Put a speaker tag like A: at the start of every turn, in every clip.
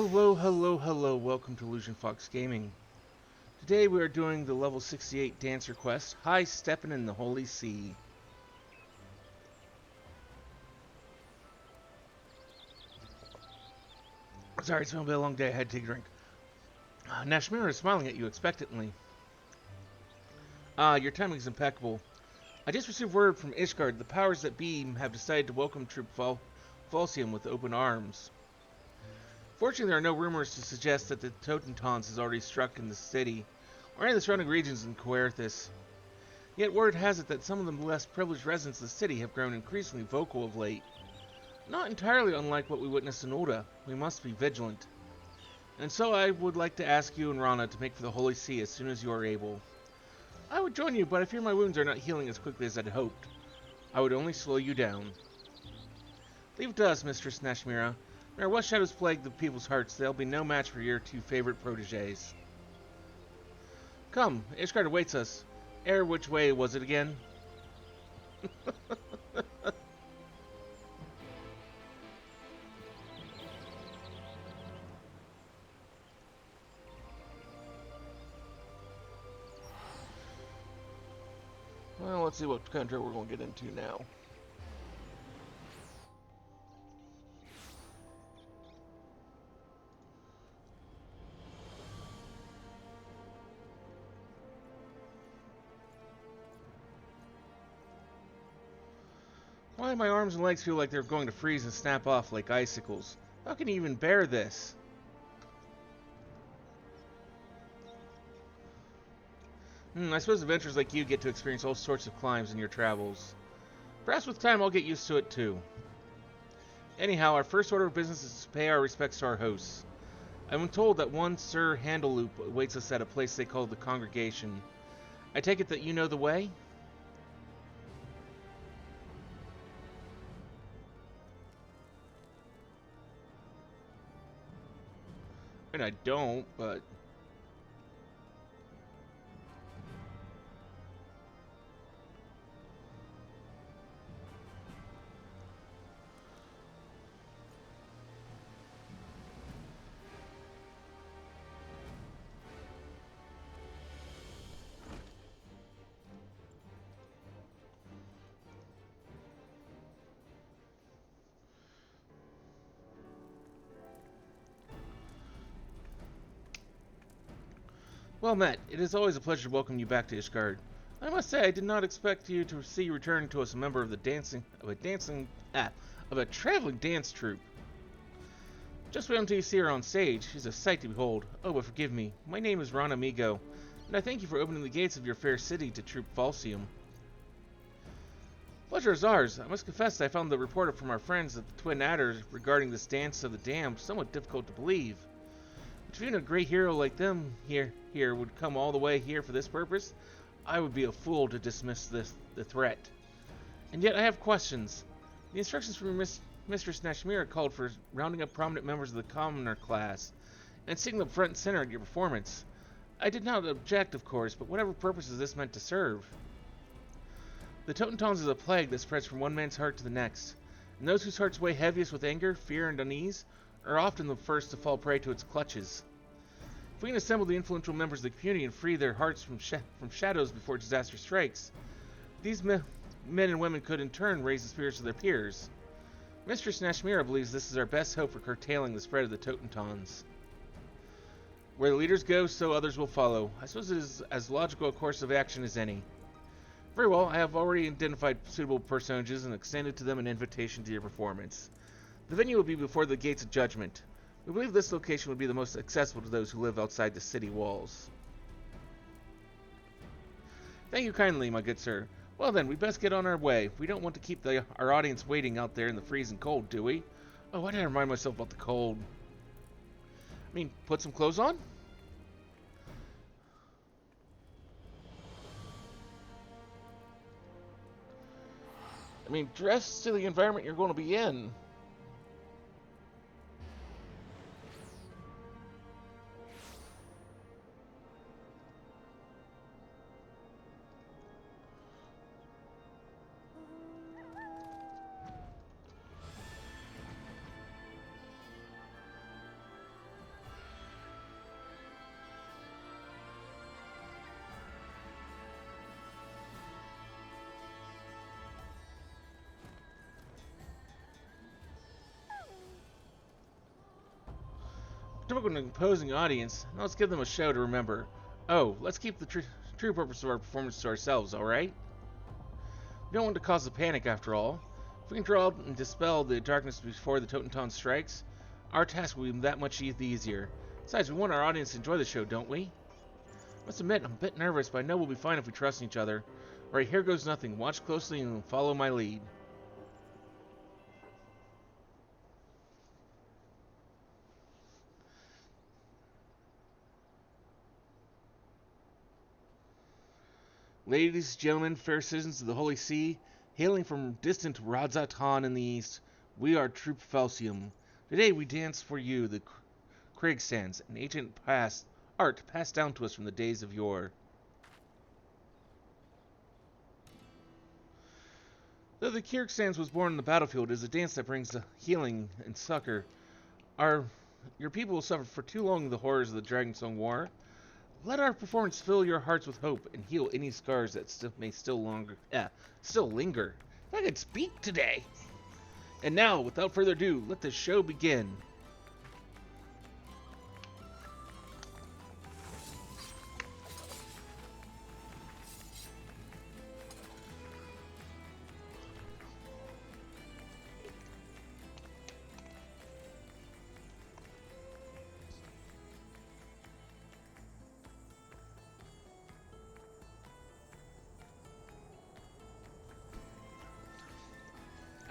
A: Hello, hello, hello. Welcome to Illusion Fox Gaming. Today we are doing the level 68 Dancer quest, High-steppin in the Holy See. Sorry, it's been a long day. I had to take a drink. Nashmira is smiling at you expectantly. Your timing is impeccable. I just received word from Ishgard. The powers that be have decided to welcome Troop Falsium with open arms. Fortunately, there are no rumors to suggest that the Totentanz has already struck in the city, or any of the surrounding regions in Coerthis. Yet word has it that some of the less privileged residents of the city have grown increasingly vocal of late. Not entirely unlike what we witnessed in Ulda, we must be vigilant. And so I would like to ask you and Ranaa to make for the Holy See as soon as you are able. I would join you, but I fear my wounds are not healing as quickly as I'd hoped. I would only slow you down. Leave it to us, Mistress Nashmira. No matter what shadows plague the people's hearts, they'll be no match for your two favorite protégés. Come, Ishgard awaits us. Which way was it again? Well, let's see what kind of trouble we're going to get into now. Why do my arms and legs feel like they're going to freeze and snap off like icicles? How can you even bear this? I suppose adventurers like you get to experience all sorts of climbs in your travels. Perhaps with time I'll get used to it too. Anyhow, our first order of business is to pay our respects to our hosts. I've been told that one Sir Handleloop awaits us at a place they call the Congregation. I take it that you know the way? I mean, I don't, but... Well met. It is always a pleasure to welcome you back to Ishgard. I must say, I did not expect you to see you return to us a member of a traveling dance troupe. Just wait until you see her on stage. She's a sight to behold. Oh, but forgive me. My name is Ranaa Migo, and I thank you for opening the gates of your fair city to Troop Falsium. Pleasure is ours. I must confess that I found the report from our friends at the Twin Adders regarding this dance of the damned somewhat difficult to believe. If even a great hero like them here would come all the way here for this purpose, I would be a fool to dismiss the threat. And yet I have questions. The instructions from Mistress Nashmira called for rounding up prominent members of the commoner class and sitting up front and center at your performance. I did not object, of course, but whatever purpose is this meant to serve? The Totentanz is a plague that spreads from one man's heart to the next, and those whose hearts weigh heaviest with anger, fear, and unease are often the first to fall prey to its clutches. If we can assemble the influential members of the community and free their hearts from shadows before disaster strikes, these men and women could in turn raise the spirits of their peers. Mistress Nashmira believes this is our best hope for curtailing the spread of the Totentanz. Where the leaders go, so others will follow. I suppose it is as logical a course of action as any. Very well, I have already identified suitable personages and extended to them an invitation to your performance. The venue will be before the Gates of Judgment. We believe this location would be the most accessible to those who live outside the city walls. Thank you kindly, my good sir. Well then, we best get on our way. We don't want to keep our audience waiting out there in the freezing cold, do we? Oh, why did I remind myself about the cold? I mean, put some clothes on? I mean, dress to the environment you're going to be in. Typical imposing audience. Now let's give them a show to remember. Oh, let's keep the true purpose of our performance to ourselves, alright? We don't want to cause a panic, after all. If we can draw and dispel the darkness before the Totenton strikes, our task will be that much easier. Besides, we want our audience to enjoy the show, don't we? I must admit, I'm a bit nervous, but I know we'll be fine if we trust each other. Alright, here goes nothing. Watch closely and follow my lead. Ladies, gentlemen, fair citizens of the Holy See, hailing from distant Radzatan in the east, we are Troop Falsium. Today we dance for you the Kriegstanz, an ancient art passed down to us from the days of yore. Though the Kriegstanz was born on the battlefield, it is a dance that brings healing and succor. Your people will suffer for too long the horrors of the Dragonsong War. Let our performance fill your hearts with hope and heal any scars that still linger. I could speak today. And now, without further ado, let the show begin.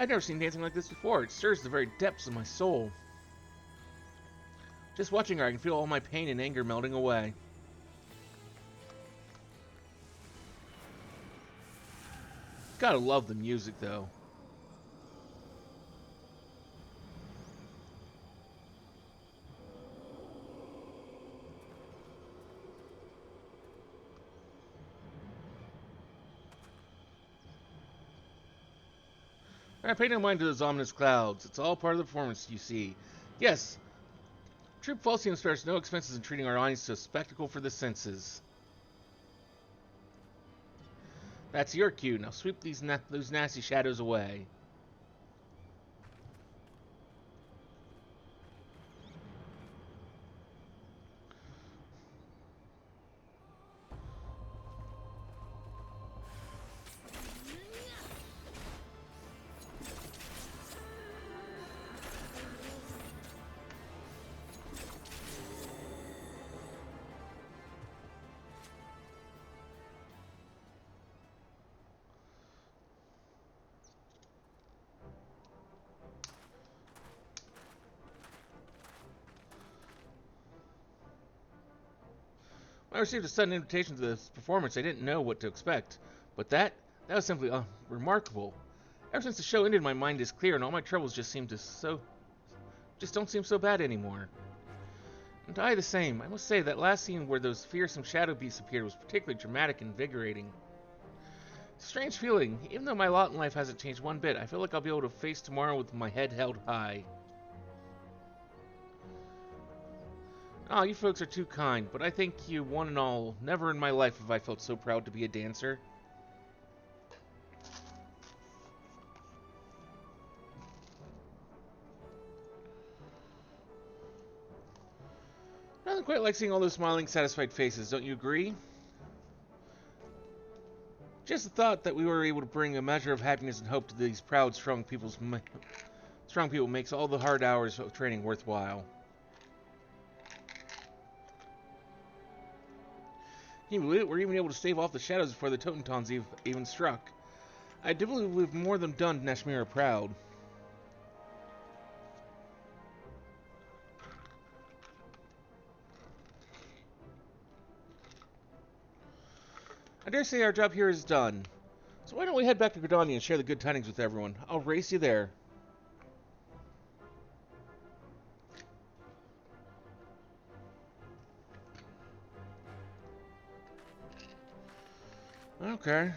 A: I've never seen dancing like this before. It stirs the very depths of my soul. Just watching her, I can feel all my pain and anger melting away. Gotta love the music, though. I pay no mind to those ominous clouds. It's all part of the performance, you see. Yes, Troop Falsium spares no expenses in treating our audience to a spectacle for the senses. That's your cue. Now sweep those nasty shadows away. When I received a sudden invitation to this performance, I didn't know what to expect. But that was simply remarkable. Ever since the show ended, my mind is clear, and all my troubles just don't seem so bad anymore. And I the same. I must say that last scene where those fearsome shadow beasts appeared was particularly dramatic and invigorating. It's a strange feeling. Even though my lot in life hasn't changed one bit, I feel like I'll be able to face tomorrow with my head held high. Oh, you folks are too kind, but I thank you one and all. Never in my life have I felt so proud to be a dancer. Nothing quite like seeing all those smiling, satisfied faces, don't you agree? Just the thought that we were able to bring a measure of happiness and hope to these proud, strong people makes all the hard hours of training worthwhile. Can you believe it? We're even able to stave off the shadows before the Totentons even struck. I do believe we've more than done Nashmira proud. I dare say our job here is done. So why don't we head back to Gridania and share the good tidings with everyone? I'll race you there. Okay.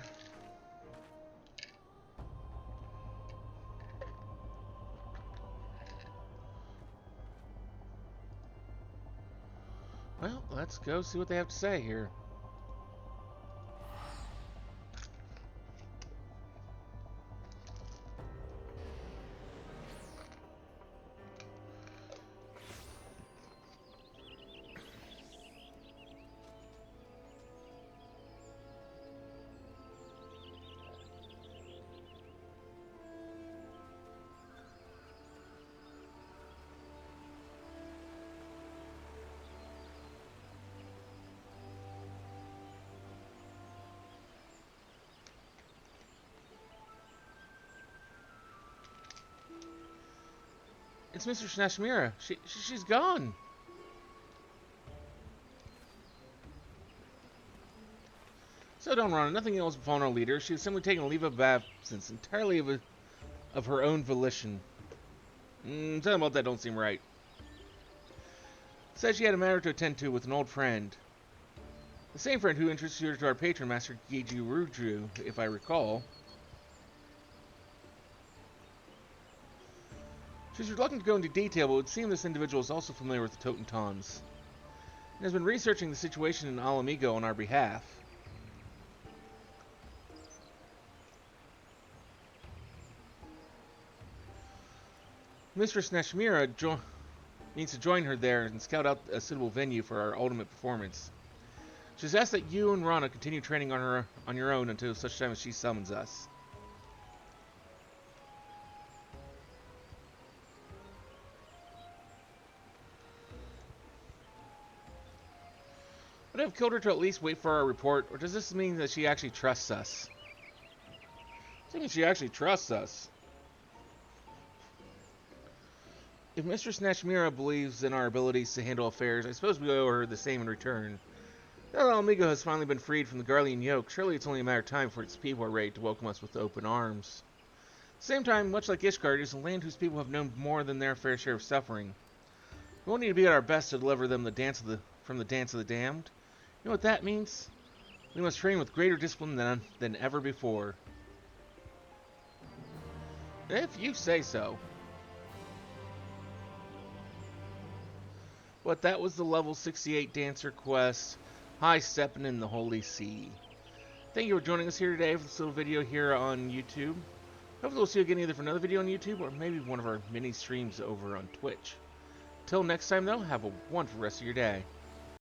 A: Well, let's go see what they have to say here. It's Mistress Nashmira. She's gone. So don't run. Nothing else befallen our leader. She has simply taken a leave of absence entirely of her own volition. Something about that don't seem right. Said she had a matter to attend to with an old friend. The same friend who introduced her to our patron, Master Geiji Rudru, if I recall. She's reluctant to go into detail, but it would seem this individual is also familiar with the Totentons, and has been researching the situation in Alamigo on our behalf. Mistress Nashmira needs to join her there and scout out a suitable venue for our ultimate performance. She's asked that you and Ranaa continue training on your own until such time as she summons us. Would I have killed her to at least wait for our report, or does this mean that she actually trusts us? I think she actually trusts us. If Mistress Nashmira believes in our abilities to handle affairs, I suppose we owe her the same in return. Now that Alamigo has finally been freed from the Garlean yoke, surely it's only a matter of time before its people are ready to welcome us with open arms. At the same time, much like Ishgard, it is a land whose people have known more than their fair share of suffering. We will need to be at our best to deliver them from the dance of the damned. You know what that means? We must train with greater discipline than ever before. If you say so. But that was the level 68 Dancer quest, High-steppin in the Holy See. Thank you for joining us here today for this little video here on YouTube. Hopefully we'll see you again either for another video on YouTube or maybe one of our mini streams over on Twitch. Till next time though, have a wonderful rest of your day.